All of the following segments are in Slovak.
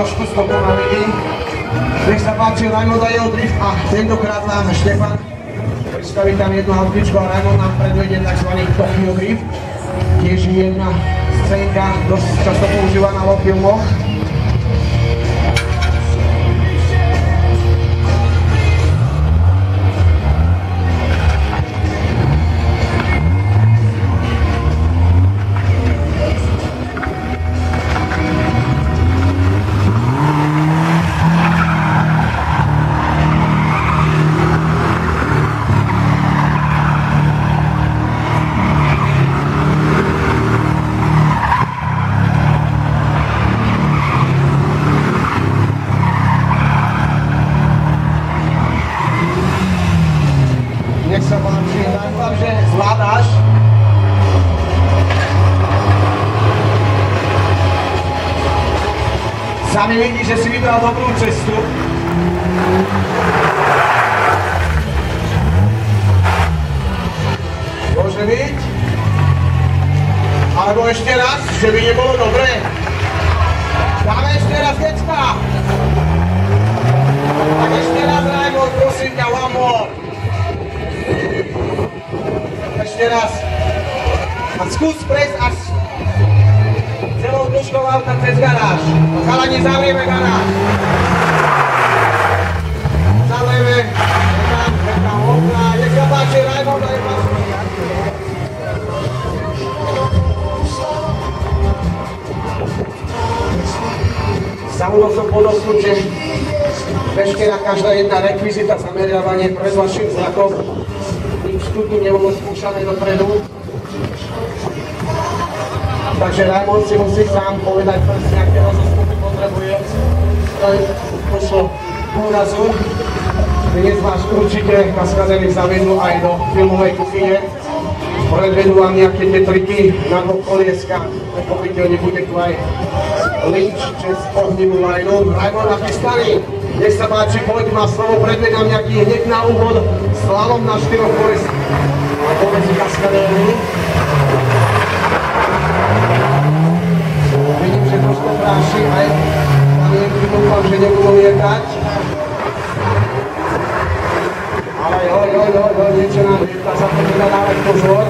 trošku stopu na lidi. Nech sa páči Raimond a jeho drift a tentokrát vám Štefan predstaví tam jednu autičku a Raimond nám predvedie tzv. Tokyo Drift. Tiež jedna scénka, dosť často používaná vo filmoch. Nech sa páči, dúfam, že zvládáš. Sami vidí, že si vybral dobrú cestu. Môže byť? Alebo ešte raz, že by nebolo dobré. Dáme ešte raz, decka. Tak ešte raz, Raimond, prosím ťa, one more. Ešte raz. A skús prejsť až celou dĺžkou auta cez garáž. Chalani, zavrieme garáž. Zavrieme. Nechám okna. Nech sa páči, Raimond, aj vás. Zabudol som podotknúť, že veškerá každá jedna rekvizita zameriavanie pred vašim znakom. Tu nebolo skúšané dopredu. Takže Raimond si musí sám povedať presne, aké rozostupy potrebuje. To je pošlo úrazu. Dnes vás určite kaskadery zavedú aj do filmovej kuchyne. Predvedú vám nejaké tie triky na dvoch kolieskách. Pochopiteľne bude tu aj Lynch cez ohnivú lajnu. Raimond nachystaný. Nech sa páči, poď ma slovo, predvedám nejaký hneď na úvod slalom na 4 kolesách. A pomedzi kaskadéry. Vidím, že trošku práši aj panienky, dúfam, že nebudú lietať. Ale niečo nám lieta, za to teda dávať pozor.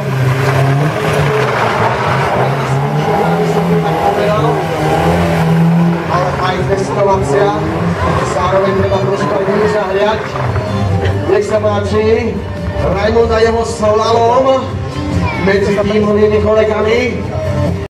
Ale aj testovacia, zároveň treba trošku aj nimi zahliať. Nech sa páči, Raimond a jeho slalom medzi tímovými kolegami.